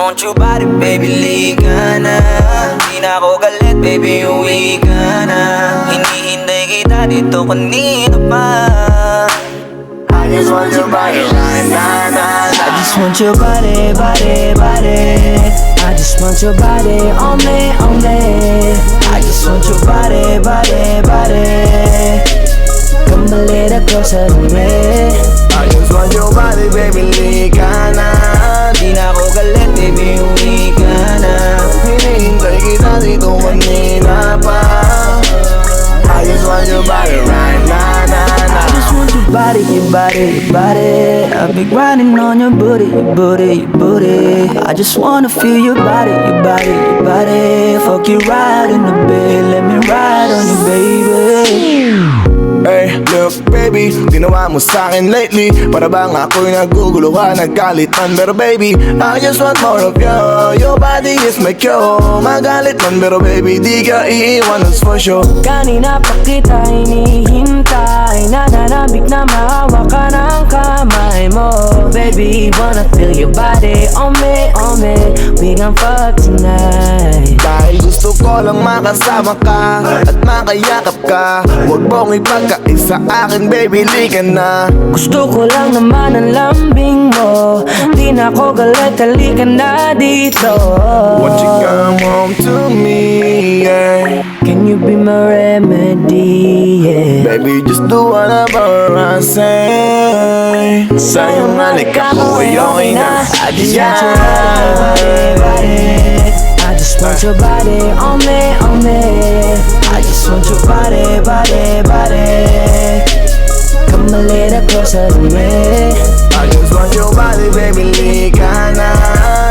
want your body, baby, lika na. Di na ako galit, baby, uwi ka na. Hinihintay kita dito kanina pa. I just want your body right now, nah, nah. I just want your body, body, body. I just want your body on me, on me. I just want your body, body, body. Come a little closer to me. I just want your body, baby, lika na. Di na ako galit, baby, uwi ka na. Hinihintay kita dito kanina pa. I just want your body right now, nah, nah. I just want your body, your body, your body. I've been grinding on your booty, your booty, your booty. I just wanna feel your body, your body, your body. Fuck you right in the bed, let me ride on you, baby. Hey, look baby, ginawa mo sa'kin lately. Para bang ako'y naguguluhan, nagkalitan. Pero baby, I just want more of you. Your body is my cure. Magalit man, pero baby, di ka iiwan, that's for sure. Kanina pa kita hinihintay. Nananabik na mahawa ka ng kamay mo. Baby, wanna feel your body on me, on me. We gon' fuck tonight. Dahil gusto ko lang makasama ka at makayakap ka. Huwag mong ipagkaisa akin, baby, lika na. Gusto ko lang naman ang lambing mo. Di na ako galit, halika na dito. Won't you come home to me, yeah. Can you be my remedy, yeah. Baby, just do whatever I say. Sa'yo nga lika ko ay okay na. I just want your body, body. I just want your body on me, on me. I just want your body, body, body. Come a little closer to me. I just want your body, baby, lika na.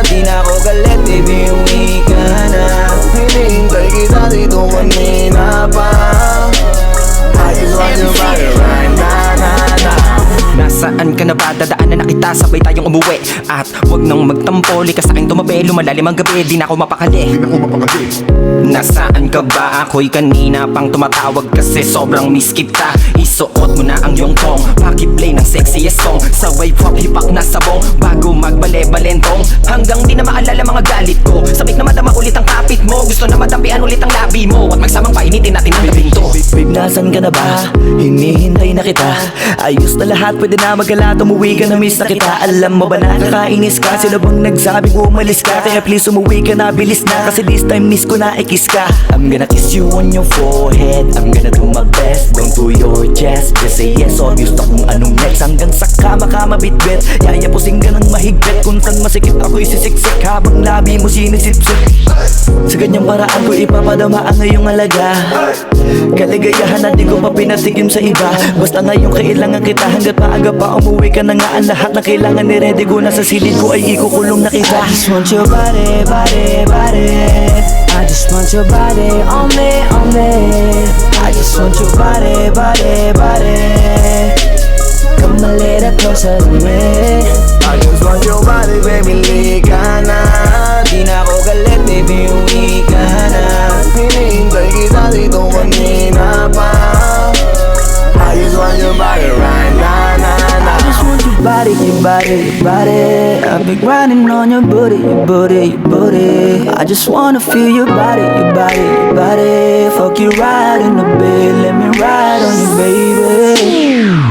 Di na ako galit, baby, uwi ka na. Hinihintay kita dito kanina pa. I just want your body right now, nah, nah. Nasaan ka na ba? Dadaanan na kita, sabay tayong umuwi. At wag nang magtampoli ka sa'king tumabi. Lumalalim ang gabi, di na ako mapakali. Nasaan ka ba? Ako'y kanina pang tumatawag kasi sobrang miss kita. Isuot mo na ang iyong tong, pakiplay ng sexiest song. Sabay pop hipak na sabong, bago magbale-balentong. Hanggang di na maalala mga galit ko. Sabik na madama ulit ang kapit mo. Gusto na madampian ulit ang labi mo. At magsamang painitin natin ang gabing to. Babe, nasan ka na ba? Hinihintay na kita. Ayos na lahat, pwede na magala. Umuwi ka na, miss na kita. Alam mo ba na nakainis ka? Sila bang nagsabing umalis ka? Kaya please umuwi ka na, bilis na. Kasi this time miss ko na kiss ka. I'm gonna kiss you on your forehead. I'm gonna do my best, down to your chest. Just say yes, obvious na kung anong next. Hanggang sa kama ka mabitbit. Yayapusing ka ng mahigpit. Kung saan masikip ako'y sisiksik. Habang labi mo sinisipsip. Sa ganyang paraan ko ipapadama ang iyong alaga. Kaligayahan na di ko pa pinatikim sa iba. Basta ngayon kailangan kita. Hanggat maaga pa umuwi ka na nga. Ang lahat na kailangan ni-ready ko na sa silid ko ay ikukulong na kita. I just want your body, body, body. I just want your body on me, on me. I just want your body, body, body. Come a little closer to me. I just want your body, baby, lika na. Di na ako galit, baby, uwi ka na. Hinihintay kita dito kanina pa. I just want your body right now, nah, nah. I just want your body, your body, your body. I've been grinding on your booty, your booty, your booty. I just wanna feel your body, your body, your body. Fuck you right in the bed, let me ride on you, baby.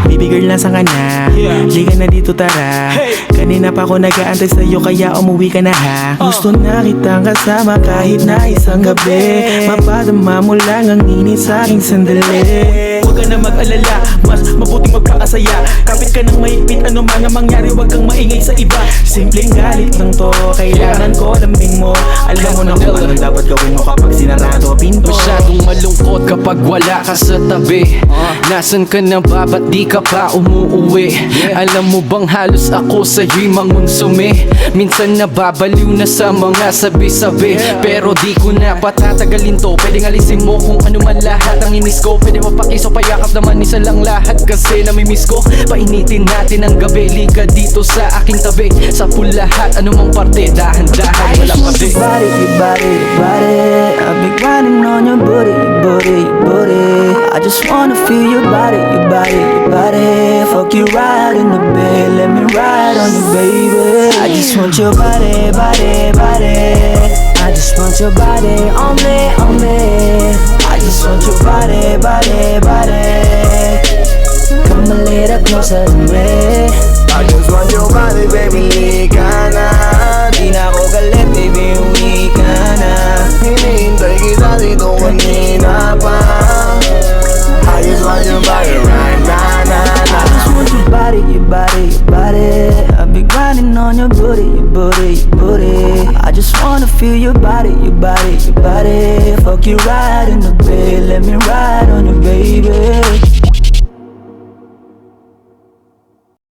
Baby girl, nasa ka na? Liga na dito, tara. Kanina pa ako nag-aantay sa'yo, kaya umuwi ka na ha. Gusto na kitang kasama kahit na isang gabi. Mapadama mo lang ang init sa'king sandali. Huwag ka na mag-alala, mas mabuting magpakasaya. Kapit ka ng mahigpit, ano man ang mangyari, huwag kang maingay sa iba. Simpleng galit lang to, kailangan ko lambing mo. Alam mo na kung anong dapat gawin mo kapag sinarado pinto. Masyadong malungkot kapag wala ka sa tabi. Nasaan ka na ba? Ba't di ka pa umuuwi? Alam mo bang halos ako sa'yo'y mangunsumi? Minsan nababaliw na sa mga sabi-sabi. Pero di ko na patatagalin to. Pwedeng alisin mo kung ano man lahat ang inis ko. Pwede mapakiso, payakap naman isa lang lahat. Kasi namimiss ko, painitin natin ang gabi. Liga dito sa aking tabi. Sa lahat, anumang parte, dahan-dahan, walang pabi. Your body, your body, your body. I've been grinding on your booty, your booty, your booty. I just wanna feel your body, your body, your body. Fuck you right in the bed, let me ride on you, baby. I just just want your body, body, body. I just want your body on me, on me. I just want your body, body, body. Come a little closer to me. I just want your body, baby, lika na. Di na ako galit, baby, uwi ka na. Hinihintay kita dito kanina pa. I just want your body right now, I just want your body, your body, your body. I've been grinding on your booty, your booty, your booty. I just wanna feel your body, your body, your body. Fuck you right in the bed, let me ride on you, baby.